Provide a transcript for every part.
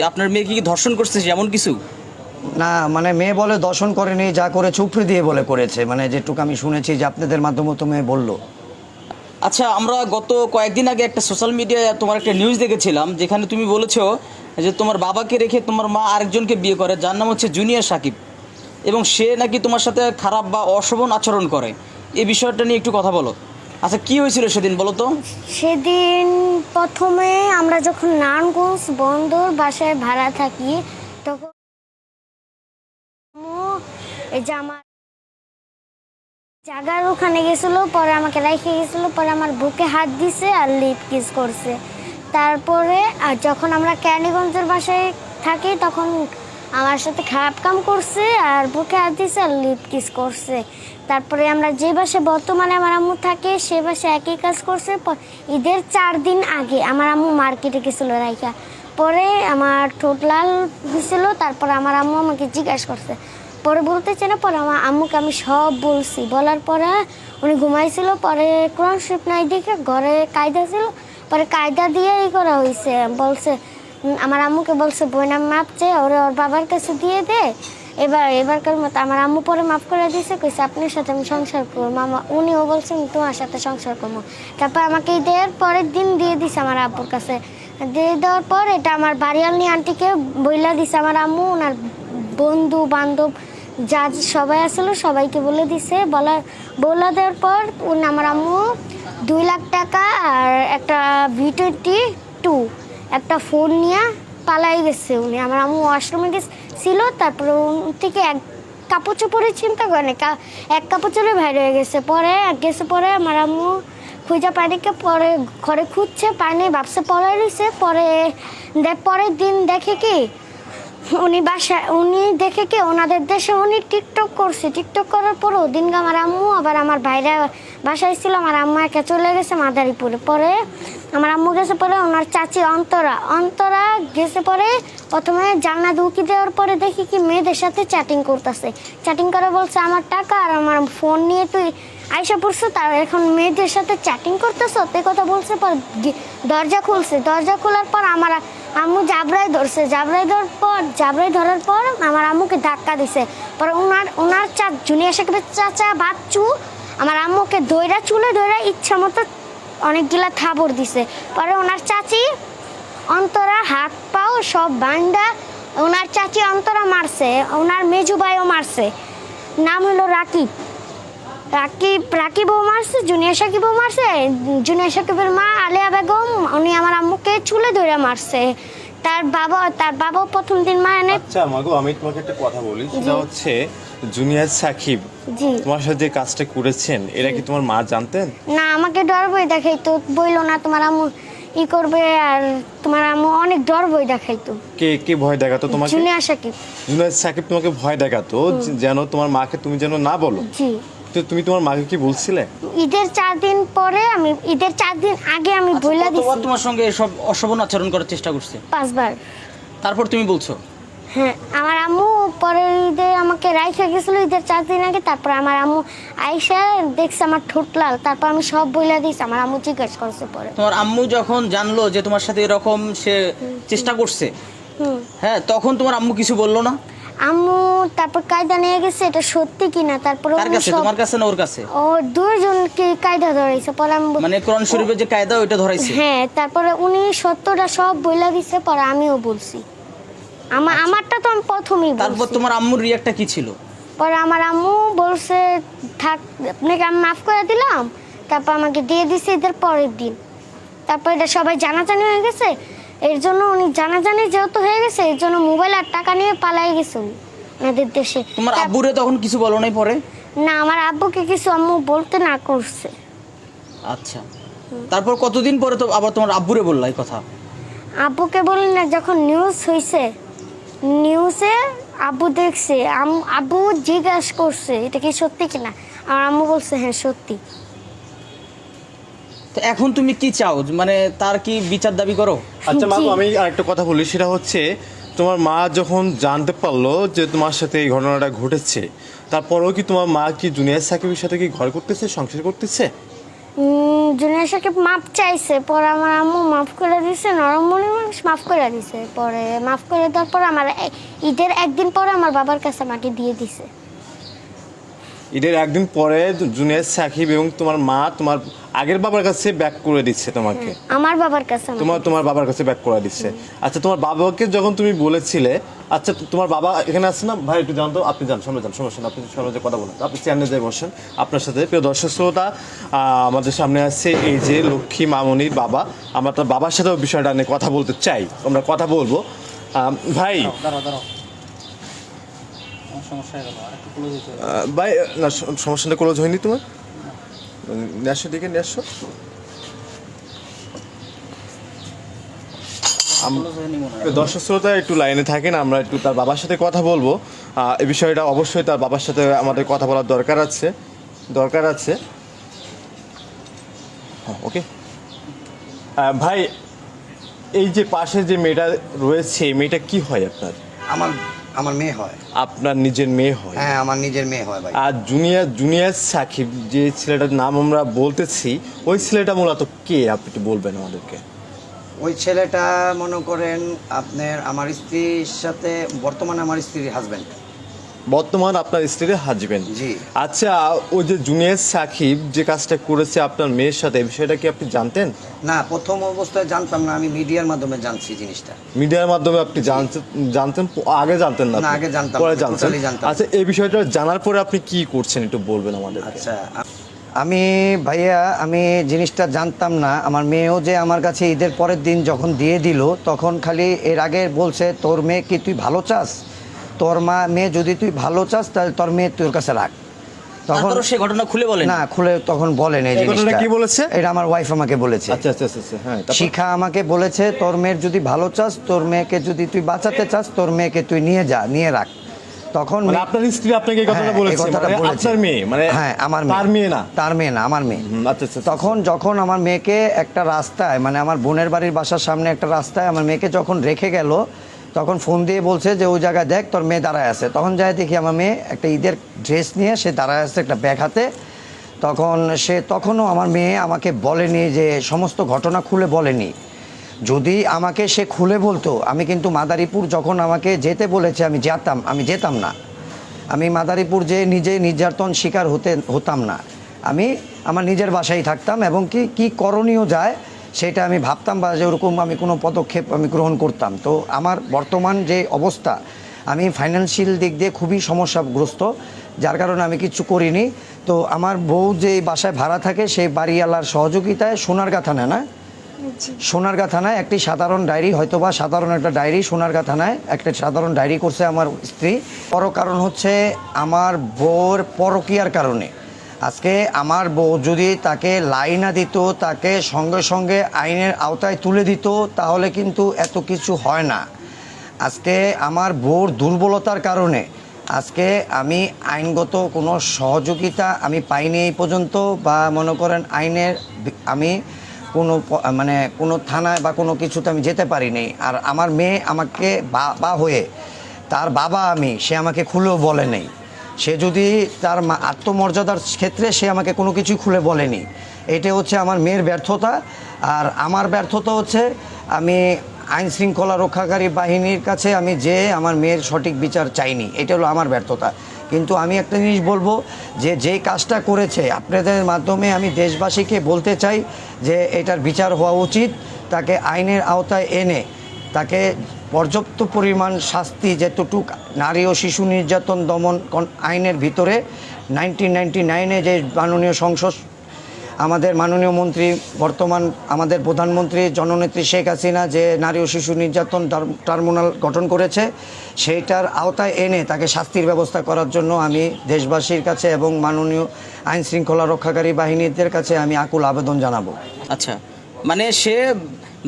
আপনার মেয়ে কি ধর্ষণ করছে এমন কিছু? না মানে মেয়ে বলে দর্শন করেনি, যা করে চুপড়ি দিয়ে বলে করেছে, মানে যেটুকু আমি শুনেছি যে আপনাদের মাধ্যমে তো মেয়ে বললো। আচ্ছা, আমরা গত কয়েকদিন আগে একটা সোশ্যাল মিডিয়ায় তোমার একটা নিউজ দেখেছিলাম, যেখানে তুমি বলেছো যে তোমার বাবাকে রেখে তোমার মা আরেকজনকে বিয়ে করে, যার নাম হচ্ছে জুনিয়র সাকিব, এবং সে নাকি তোমার সাথে খারাপ বা অশোভন আচরণ করে। এই বিষয়টা নিয়ে একটু কথা বলো। আচ্ছা, কি হয়েছিল সেদিন বলো তো? সেদিন প্রথমে আমরা যখন নারায়ণগঞ্জ বন্দর বাসায় ভাড়া থাকি, তখন এই যে আমার জায়গার ওখানে গেছিলো, পরে আমাকে রেখে গেছিলো, পরে আমার বুকে হাত দিছে আর লিপ কিস করছে। তারপরে আর যখন আমরা কেরানীগঞ্জের বাসায় থাকি তখন আমার সাথে খারাপ কাম করছে আর বুকে হাত দিছে আর লিপ কিস করছে। তারপরে আমরা যে বাসায় বর্তমানে আমার আম্মু থাকে সে বাসায় একই কাজ করছে। ঈদের 4 দিন আগে আমার আম্মু মার্কেটে গেছিলো রাইখা, পরে আমার ঠোঁট লাল হয়েছিল। তারপরে আমার আম্মু আমাকে জিজ্ঞাসা করছে, পরে বলতেছে না, পরে আমার আম্মুকে আমি সব বলছি। বলার পরে উনি ঘুমাইছিল, পরে কোরআন শরীফ নাই দেখে ঘরে কায়দা ছিল, পরে কায়দা দিয়ে করা হয়েছে। বলছে আমার আম্মুকে বলছে বইনা মাপ চেয়ে ওরে ওর বাবার কাছে দিয়ে দে, এবারকার মতো। আমার আম্মু পরে মাফ করে দিয়েছে, কইছে আপনার সাথে আমি সংসার করবো। মামা উনিও বলছেন তোমার সাথে সংসার করবো। তারপর আমাকে ঈদের পরের দিন দিয়ে দিছে আমার আব্বুর কাছে। দিয়ে দেওয়ার পর এটা আমার বাড়িয়ালনি আন্টিকে বইলা দিছে আমার আম্মু, ওনার বন্ধু বান্ধব যা সবাই আসলো সবাইকে বলে দিছে। বলে দেওয়ার পর আমার আম্মু 2 লাখ টাকা আর একটা V22 একটা ফোন নিয়ে পালাই গেছে উনি। আমার আম্মু ওয়াশরুমে গেছিল, তারপরে থেকে এক কাপড় চোপড়ে চিন্তা করেন, এক কাপড় চোপড়ে বাইরে হয়ে গেছে। পরে আমার আম্মু খুঁজা পানিকে পরে ঘরে খুঁজছে, পানি ভাবছে পরে রয়েছে। পরের দিন দেখে কি উনি দেখে কি ওনাদের দেশে উনি টিকটক করছে। টিকটক করার পর ওদিন আমার আম্মু আবার আমার ভাইরা বাসায় ছিল, আমার আম্মা একা চলে গেছে মাদারীপুরে। পরে আমার আম্মু গেছে, পরে ওনার চাচি অন্তরা গেছে। পরে প্রথমে জানলা উকি দেওয়ার পরে দেখি কি মেয়েদের সাথে চ্যাটিং করতেছে। চ্যাটিং করে বলছে আমার টাকা আর আমার ফোন নিয়ে তুই আইসা পড়ছো, তার এখন মেয়েদের সাথে চ্যাটিং করতেছো এই কথা বলছে। পর দরজা খুলছে, দরজা খোলার পর আমার আম্মু জাবরাই ধরছে। জাবরাই ধরার পর আমার আম্মুকে ধাক্কা দিছে। পরে ওনার জুনিয়র সাকিবের চাচা বাচ্চু আমার আম্মুকে চুলে ধরে ইচ্ছা মতো অনেকগুলা থাবড় দিছে। পরে ওনার চাচি অন্তরা হাত পাও সব বান্ডা, ওনার চাচি অন্তরা মারছে, ওনার মেজু ভাইও মারছে। নাম হলো রাকিবও মারছে, জুনিয়র সাকিবও মারছে। জুনিয়র সাকিবের মা আলিয়া বেগম উনি আমার আম্মুকে চুলে ধরে মারছে। তার বাবা প্রথম দিন মা এনে। আচ্ছা মাগো, আমি তোমাকে একটা কথা বলি, সেটা হচ্ছে জুনিয়র সাকিব তোমার সাথে যে কাজটা করেছেন এরা কি তোমার মা জানতেন? না, আমাকে ডর বই দেখাইতো, বইলো না তোমার আম্মু ই করবে। আর তোমার আম্মু অনেক ডর বই দেখাইতো। কে ভয় দেখাতো তোমাকে? জুনিয়র সাকিব তোমাকে ভয় দেখাতো যেন তোমার মাকে তুমি যেন না বলো। জি। তো তুমি তোমার মাকে কি বলছিলে? ঈদের 4 দিন আগে আমি বইলা দিছি। তোমার সঙ্গে সব অশোভন আচরণ করার চেষ্টা করছে 5 বার। তারপর তুমি বলছো? হ্যাঁ, আমার আম্মু পরের ঈদে আমাকে রাইখা গেছিল ঈদের 4 দিন আগে। তারপর আমার আম্মু আইসা দেখছে আমার ঠোঁট লাল, তারপর আমি সব বইলা দিয়েছি। আমার আম্মু জিজ্ঞেস করছে পরে। তোমার আম্মু যখন জানলো যে তোমার সাথে এরকম সে চেষ্টা করছে, হ্যাঁ, তখন তোমার আম্মু কিছু বললো না? আম্মু তারপর কায়দা নিয়ে গেছে এটা সত্যি কিনা। তারপর কার কাছে, তোমার কাছে না ওর কাছে? ও দুইজনকে কায়দা ধরাইছে। পরে মানে কোরআন শরীফের যে কায়দা ওইটা ধরাইছে? হ্যাঁ, তারপরে উনি সত্যটা সব বইলা দিছে, পরে আমিও বলছি। আমারটা তো আমি প্রথমেই বলছি। তারপর তোমার আম্মুর রিঅ্যাক্টটা কি ছিল? পরে আমার আম্মু বলছে থাক, আপনাকে আমি মাফ করে দিলাম। তারপর আমাকে দিয়ে দিছে ঈদের পরের দিন। তারপর এটা সবাই জানাজানি হয়ে গেছে, এর জন্য উনি জানাজানি যেহেতু হয়ে গেছে এর জন্য মোবাইল আর টাকা নিয়ে পালাই গেছে ওনাদের দেশে। তোমার আব্বুরে তখন কিছু বলো নাই পরে? না, আমার আব্বুকে কিছু আম্মু বলতে না করছে। আচ্ছা, তারপর কতদিন পরে তো আবার তোমার আব্বুরে বললা এই কথা? আব্বুকে বলি না, যখন নিউজ হয়েছে, নিউজে আব্বু দেখছে, আব্বু জিজ্ঞাসা করছে এটা কি সত্যি কিনা। আমার আম্মু বলছে হ্যাঁ সত্যি। তো এখন তুমি কি চাও, মানে তার কি বিচার দাবি করো? আচ্ছা মাগো, আমি আরেকটা কথা বলি, সেটা হচ্ছে তোমার মা যখন জানতে পারলো যে তোমার সাথে এই ঘটনাটা ঘটেছে, তারপরেও কি তোমার মা কি জুনিয়র সাকিবের সাথে কি ঘর করতেছে, সংসার করতেছে? জুনিয়র সাকিব মাপ চাইছে, পরে আমার আম্মু মাফ করে দিছে, নরম মনের মানুষ মাফ করে দিছে। পরে মাফ করে দেওয়ার পর আমার ঈদের একদিন পরে আমার বাবার কাছে আমাকে দিয়ে দিছে। ঈদের একদিন পরে জুনিয়র সাকিব এবং তোমার মা তোমার আগের বাবার কাছে ব্যাক করে দিচ্ছে তোমাকে? আমার বাবার কাছে তোমার বাবার কাছে ব্যাক করে দিচ্ছে। আচ্ছা, তোমার বাবাকে যখন তুমি বলেছিলে, আচ্ছা তোমার বাবা এখানে আছে না? ভাই একটু জানতো, আপনি যান সামনে যান, সমস্যা না, আপনি সামনে যে কথা বলেন, আপনি চেয়ারে যাই বসেন। আপনার সাথে প্রিয় দর্শক শ্রোতা, আমাদের সামনে আছে এই যে লক্ষ্মী মামনির বাবা। আমরা তার বাবার সাথেও বিষয়টা নিয়ে কথা বলতে চাই, আমরা কথা বলবো। ভাই ভাই না, সমস্যাটা ক্লোজ হয়নি তোমার? নিয়ে আসো, দিকে নিয়ে আসো। দর্শক শ্রোতা একটু লাইনে থাকেন, আমরা একটু তার বাবার সাথে কথা বলবো। এই বিষয়টা অবশ্যই তার বাবার সাথে আমাদের কথা বলার দরকার আছে। ওকে ভাই, এই যে পাশে যে মেয়েটা রয়েছে, মেয়েটা কি হয় আপনার? আমার মেয়ে হয়। আপনার নিজের মেয়ে হয়? হ্যাঁ, আমার নিজের মেয়ে হয় ভাই। আর জুনিয়র সাকিব যে ছেলেটার নাম আমরা বলতেছি, ওই ছেলেটা মূলত কে, আপনি একটু বলবেন আমাদেরকে? ওই ছেলেটা মনে করেন আপনার আমার স্ত্রীর সাথে, বর্তমানে আমার স্ত্রীর হাজবেন্ড। বর্তমান আপনার স্ত্রীর হাজবেন্ড? জি। আচ্ছা, ওই যে জুনিয়র সাকিব যে কাজটা করেছে আপনার মেয়ের সাথে, এই বিষয়টা কি আপনি জানতেন? না, প্রথম অবস্থায় জানতাম না, আমি মিডিয়ার মাধ্যমে জানছি জিনিসটা। মিডিয়ার মাধ্যমে আপনি জানতেন? আগে জানতেন না? না, আগে জানতাম, পরে জানতেন। টোটালি জানতাম। আচ্ছা, এই বিষয়টা জানার পরে আপনি কি করছেন একটু বলবেন আমাদের? আচ্ছা, আমি ভাইয়া আমি জিনিসটা জানতাম না। আমার মেয়েও যে আমার কাছে ঈদের পরের দিন যখন দিয়ে দিল, তখন খালি এর আগে বলছে, তোর মেয়ে কি তুই ভালো চাস, তোর মেয়ে যদি তুই ভালো চাস তাহলে তোর মেয়ে তোর কাছে রাখ। তখন সে ঘটনা খুলে বলেন না, খুলে তখন বলেন। এই জিনিসটা কি বলেছে? এটা আমার ওয়াইফ আমাকে বলেছে। আচ্ছা, হ্যাঁ। শিখা আমাকে বলেছে, তোর মেয়ের যদি ভালো চাস, তোর মেয়েকে যদি তুই বাঁচাতে চাস, তোর মেয়েকে তুই নিয়ে রাখ। তখন আপনার স্ত্রী আপনাকে এই কথাটা বলেছে? আপনার মেয়ে মানে? হ্যাঁ, আমার মেয়ে। তার মেয়ে না, আমার মেয়ে। আচ্ছা। তখন যখন আমার মেয়েকে একটা রাস্তায়, মানে আমার বোনের বাড়ির বাসার সামনে একটা রাস্তায় আমার মেয়েকে যখন রেখে গেল, তখন ফোন দিয়ে বলছে যে ওই জায়গায় দেখ তোর মেয়ে দাঁড়ায় আছে। তখন যাই দেখি আমার মেয়ে একটা ঈদের ড্রেস নিয়ে সে দাঁড়ায় আছে একটা ব্যাগ হাতে। তখনও আমার মেয়ে আমাকে বলেনি, যে সমস্ত ঘটনা খুলে বলেনি। যদি আমাকে সে খুলে বলতো, আমি কিন্তু মাদারীপুর যখন আমাকে যেতে বলেছে আমি যেতাম না। আমি মাদারীপুর যে নিজে নির্যাতন শিকার হতাম না। আমি আমার নিজের বাসায় থাকতাম, এবং কি করণীয় যায় সেটা আমি ভাবতাম, বা যে ওরকম আমি কোনো পদক্ষেপ আমি গ্রহণ করতাম। তো আমার বর্তমান যে অবস্থা, আমি ফাইন্যান্সিয়াল দিক দিয়ে খুবই সমস্যাগ্রস্ত, যার কারণে আমি কিছু করিনি। তো আমার বউ যে বাসায় ভাড়া থাকে, সেই বাড়িওয়ালার সহযোগিতায় সোনারগাঁ থানায় একটি সাধারণ ডায়েরি, হয়তোবা সাধারণ একটা ডায়েরি, সোনারগাঁ থানায় একটা সাধারণ ডায়েরি করছে আমার স্ত্রী। বড় কারণ হচ্ছে আমার বউর পরকীয়ার কারণে। আজকে আমার বউ যদি তাকে লাইনা দিত, তাকে সঙ্গে সঙ্গে আইনের আওতায় তুলে দিত, তাহলে কিন্তু এত কিছু হয় না। আজকে আমার বউর দুর্বলতার কারণে আজকে আমি আইনগত কোনো সহযোগিতা আমি পাইনি এই পর্যন্ত, বা মনে করেন আইনের আমি কোনো থানায় বা কোনো কিছুতে আমি যেতে পারিনি। আর আমার মেয়ে আমাকে বাবা হয়ে, তার বাবা সে আমাকে খুলেও বলে নেই। সে যদি তার আত্মমর্যাদার ক্ষেত্রে সে আমাকে কোনো কিছু খুলে বলেনি। এটা হচ্ছে আমার মেয়ের ব্যর্থতা। আর আমার ব্যর্থতা হচ্ছে আমি আইন শৃঙ্খলা রক্ষাকারী বাহিনীর কাছে আমি আমার মেয়ের সঠিক বিচার চাইনি। এটা হলো আমার ব্যর্থতা। কিন্তু আমি একটা জিনিস বলবো, যে কাজটা করেছে, আপনাদের মাধ্যমে আমি দেশবাসীকে বলতে চাই যে এটার বিচার হওয়া উচিত। তাকে আইনের আওতায় এনে তাকে পর্যাপ্ত পরিমাণ শাস্তি, যেতটুক নারী ও শিশু নির্যাতন দমন আইনের ভিতরে 1999-এ যে মাননীয় সংসদ, আমাদের মাননীয় মন্ত্রী, বর্তমান আমাদের প্রধানমন্ত্রী জননেত্রী শেখ হাসিনা যে নারী ও শিশু নির্যাতন ট্রাইব্যুনাল গঠন করেছে, সেইটার আওতায় এনে তাকে শাস্তির ব্যবস্থা করার জন্য আমি দেশবাসীর কাছে এবং মাননীয় আইন শৃঙ্খলা রক্ষাকারী বাহিনীদের কাছে আমি আকুল আবেদন জানাবো। আচ্ছা, মানে সে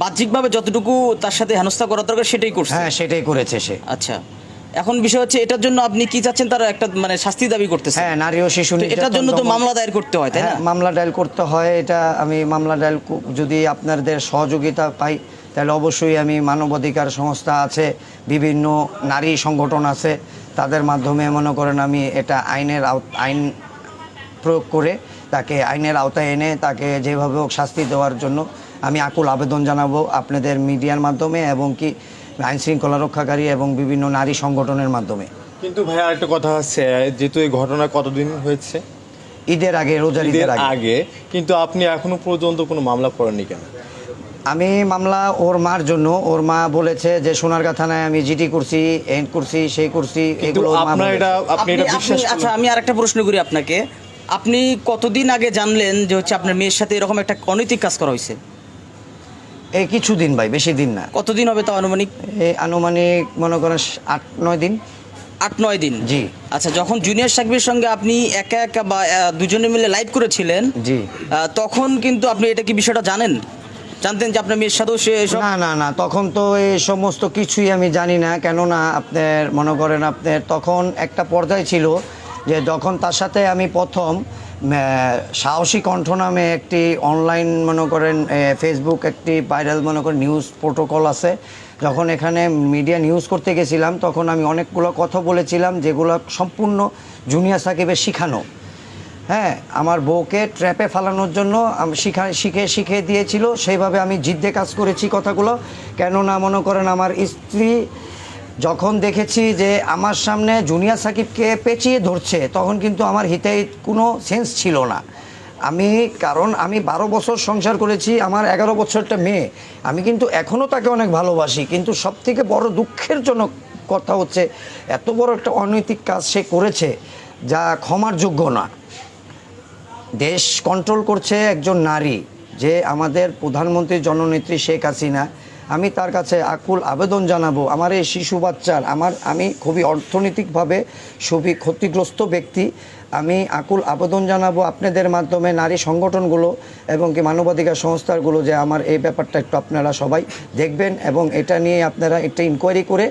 বাহ্যিকভাবে যতটুকু তার সাথে হেনস্থা করা দরকার সেটাই করছে? হ্যাঁ, সেটাই করেছে সে। আচ্ছা, এখন বিষয় হচ্ছে এটার জন্য আপনি কি চাচ্ছেন? তারা একটা মানে শাস্তি দাবি করতেছে। হ্যাঁ, নারী ও শিশু নির্যাতন, এটার জন্য তো মামলা দায়ের করতে হয়, তাই না? মামলা দায়ের করতে হয়। এটা আমি মামলা দায়ের যদি আপনাদের সহযোগিতা পাই, তাহলে অবশ্যই আমি মানবাধিকার সংস্থা আছে, বিভিন্ন নারী সংগঠন আছে, তাদের মাধ্যমে মনে করেন আমি এটা আইন প্রয়োগ করে তাকে আইনের আওতায় এনে তাকে যেভাবে হোক শাস্তি দেওয়ার জন্য আমি আকুল আবেদন জানাবো আপনাদের মিডিয়ার মাধ্যমে এবং কি আইন শৃঙ্খলা রক্ষাকারী এবং বিভিন্ন নারী সংগঠনের মাধ্যমে। কিন্তু ভাই আরেকটা কথা আছে, যেহেতু এই ঘটনা কতদিন হয়েছে? ঈদের আগে, রোজার ঈদের আগে। আগে, কিন্তু আপনি এখনো পর্যন্ত কোনো মামলা করেননি কেন? আমি মামলা ওর মার জন্য, ওর মা বলেছে যে সোনারগাঁ থানায় আমি জিডি করছি, এন্ড করছি, সেই করছি, এগুলো ওর মা আপনার বলেছে। আপনি এটা বিশ্বাস আচ্ছা, আমি আরেকটা প্রশ্ন করি আপনাকে, আপনি কতদিন আগে জানলেন যে হচ্ছে আপনার মেয়ের সাথে এরকম একটা অনৈতিক কাজ করা হয়েছে? এই কিছুদিন ভাই, বেশি দিন না। কতদিন হবে তাও আনুমানিক? এই আনুমানিক মনে করেন 8-9 দিন। 8-9 দিন? জি। আচ্ছা, যখন জুনিয়র সাকিবের সঙ্গে আপনি একা একা বা দুজনে মিলে লাইভ করেছিলেন, জি, তখন কিন্তু আপনি এটা কি বিষয়টা জানতেন যে আপনার মেয়ের সাথেও সে এসব? না না না, তখন তো এই সমস্ত কিছুই আমি জানি না। কেননা আপনার মনে করেন আপনার তখন একটা পর্যায়ে ছিল যে যখন তার সাথে আমি প্রথম সাহসী কণ্ঠ নামে একটি অনলাইন মনে করেন ফেসবুক একটি ভাইরাল মনে করেন নিউজ প্রোটোকল আছে, যখন এখানে মিডিয়া নিউজ করতে গেছিলাম তখন আমি অনেকগুলো কথা বলেছিলাম যেগুলো সম্পূর্ণ জুনিয়র সাকিবের শিখানো। হ্যাঁ, আমার বউকে ট্র্যাপে ফালানোর জন্য আমি শিখে দিয়েছিল, সেইভাবে আমি জিদ্দে কাজ করেছি কথাগুলো। কেননা মনে করেন আমার স্ত্রী যখন দেখেছি যে আমার সামনে জুনিয়র সাকিবকে পেঁচিয়ে ধরছে, তখন কিন্তু আমার হিতে কোনো সেন্স ছিল না। কারণ আমি 12 বছর সংসার করেছি, আমার 11 বছরটা মেয়ে, আমি কিন্তু এখনও তাকে অনেক ভালোবাসি। কিন্তু সবথেকে বড় দুঃখের জন্য কথা হচ্ছে এত বড় একটা অনৈতিক কাজ সে করেছে যা ক্ষমার যোগ্য না। দেশ কন্ট্রোল করছে একজন নারী, যে আমাদের প্রধানমন্ত্রী জননেত্রী শেখ হাসিনা। আমি তার কাছে আকুল আবেদন জানাবো, আমার এই শিশু বাচ্চার আমি খুবই অর্থনৈতিকভাবে খুবই ক্ষতিগ্রস্ত ব্যক্তি। আমি আকুল আবেদন জানাবো আপনাদের মাধ্যমে নারী সংগঠনগুলো এবং কি মানবাধিকার সংস্থাগুলো যে আমার এই ব্যাপারটা একটু আপনারা সবাই দেখবেন এবং এটা নিয়ে আপনারা একটা ইনকোয়ারি করে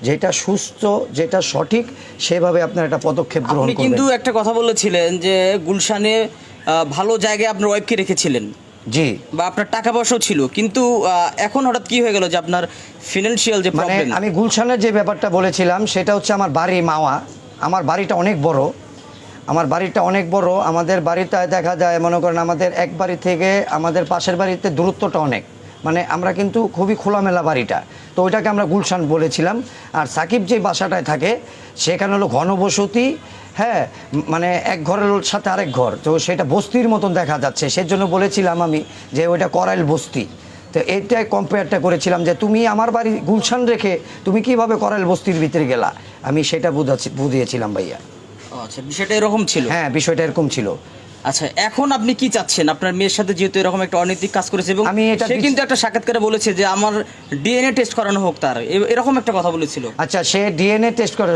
যেটা সুস্থ, যেটা সঠিক, সেভাবে আপনারা একটা পদক্ষেপ গ্রহণ আপনি করবেন। কিন্তু একটা কথা বলেছিলেন যে গুলশানে ভালো জায়গায় আপনার ওয়াইফকে রেখেছিলেন, জি, বা আপনার টাকা পয়সাও ছিল, কিন্তু এখন হঠাৎ কি হয়ে গেল যে আপনার ফিনান্সিয়াল যে মানে প্রবলেম? আমি গুলশানের যে ব্যাপারটা বলেছিলাম সেটা হচ্ছে আমার বাড়ি মাওয়া। আমার বাড়িটা অনেক বড়, আমাদের বাড়িতে দেখা যায় মনে করেন আমাদের এক বাড়ি থেকে আমাদের পাশের বাড়িতে দূরত্বটা অনেক, মানে আমরা কিন্তু খুবই খোলামেলা বাড়িটা, তো ওইটাকে আমরা গুলশান বলেছিলাম। আর সাকিব যে বাসাটায় থাকে সেখানে হলো ঘনবসতি, হ্যাঁ, মানে এক ঘরের সাথে আরেক ঘর, তো সেটা বস্তির মতন দেখা যাচ্ছে, সেজন্য বলেছিলাম আমি যে ওইটা করাইল বস্তি। তো এইটাই কম্পেয়ারটা করেছিলাম যে তুমি আমার বাড়ি গুলশান রেখে তুমি কিভাবে করাইল বস্তির ভিতরে গেলা, আমি সেটা বুঝিয়েছিলাম ভাইয়া। আচ্ছা, বিষয়টা এরকম ছিল? হ্যাঁ, বিষয়টা এরকম ছিল। আচ্ছা, এখন আপনি কি চাচ্ছেন? আপনার মেয়ের সাথে যেহেতু এরকম একটা অনৈতিক কাজ করেছে এবং সে কিন্তু একটা সাক্ষাৎকারে বলেছে যে আমার ডিএনএ টেস্ট করানো হোক, তার এরকম একটা কথা বলেছিল। আচ্ছা, সে ডিএনএ টেস্ট করে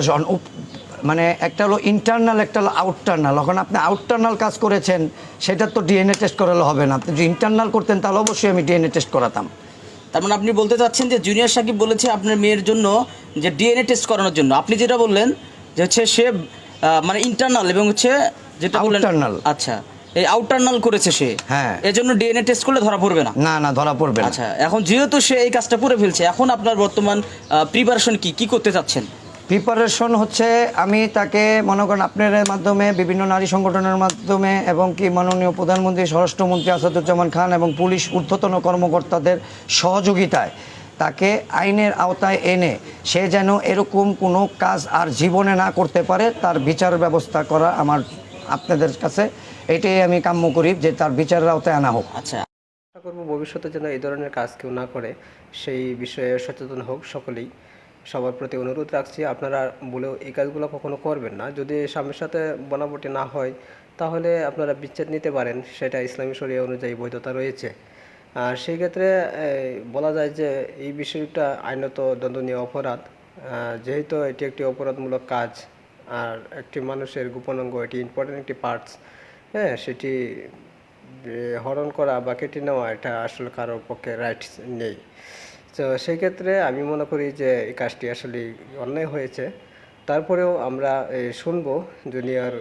মানে একটা হলো ইন্টারনাল, একটা হলো আউটারনাল। এখন আপনি আউটারনাল কাজ করেছেন, সেটা তো ডিএনএ টেস্ট করালে হবে না। আপনি যদি ইন্টারনাল করতেন তাহলে অবশ্যই আমি ডিএনএ টেস্ট করাতাম। তার মানে আপনি বলতে চাচ্ছেন যে জুনিয়র সাকিব বলেছে আপনার মেয়ের জন্য যে ডিএনএ টেস্ট করানোর জন্য, আপনি যেটা বললেন যে হচ্ছে সে মানে ইন্টারনাল এবং হচ্ছে যেটা বললেন আউটারনাল। আচ্ছা, এই আউটারনাল করেছে সে, হ্যাঁ, এজন্য ডিএনএ টেস্ট করলে ধরা পড়বে না? না না, ধরা পড়বে না। আচ্ছা, এখন যেহেতু সে এই কাজটা করে ফেলছে, এখন আপনার বর্তমান প্রিপারেশন কি করতে চাচ্ছেন? প্রিপারেশন হচ্ছে আমি তাকে মনে করেন আপনার মাধ্যমে, বিভিন্ন নারী সংগঠনের মাধ্যমে এবং কি মাননীয় প্রধানমন্ত্রী, স্বরাষ্ট্রমন্ত্রী আসাদুজ্জামান খান এবং পুলিশ ঊর্ধ্বতন কর্মকর্তাদের সহযোগিতায় তাকে আইনের আওতায় এনে সে যেন এরকম কোনো কাজ আর জীবনে না করতে পারে, তার বিচার ব্যবস্থা করা আমার আপনাদের কাছে এটাই আমি কাম্য করি যে তার বিচারের আওতায় আনা হোক। আচ্ছা, আশা করব ভবিষ্যতে যেন এই ধরনের কাজ কেউ না করে, সেই বিষয়ে সচেতন হোক সকলেই। সবার প্রতি অনুরোধ রাখছি, আপনারা বলেও এই কাজগুলো কখনো করবেন না। যদি স্বামীর সাথে বনাবটি না হয় তাহলে আপনারা বিচ্ছেদ নিতে পারেন, সেটা ইসলামী শরিয়া অনুযায়ী বৈধতা রয়েছে। আর সেই ক্ষেত্রে বলা যায় যে এই বিষয়টা আইনত দণ্ডনীয় অপরাধ, যেহেতু এটি একটি অপরাধমূলক কাজ আর একটি মানুষের গোপনাঙ্গ, এটি ইম্পর্টেন্ট একটি পার্টস, হ্যাঁ, সেটি হরণ করা বা কেটে নেওয়া এটা আসলে কারোর পক্ষে রাইটস নেই। তো সেই ক্ষেত্রে আমি মনে করি যে এই কাজটি আসলে অন্যায় হয়েছে। তারপরেও আমরা শুনবো জুনিয়র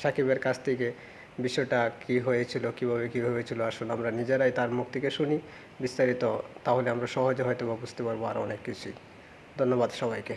সাকিবের কাছ থেকে বিষয়টা কি হয়েছিল, কিভাবে কী হয়েছিল, আসলে আমরা নিজেরাই তার মুখ থেকে শুনি বিস্তারিত, তাহলে আমরা সহজে হয়তো বুঝতে পারবো আরও অনেক কিছুই। ধন্যবাদ সবাইকে।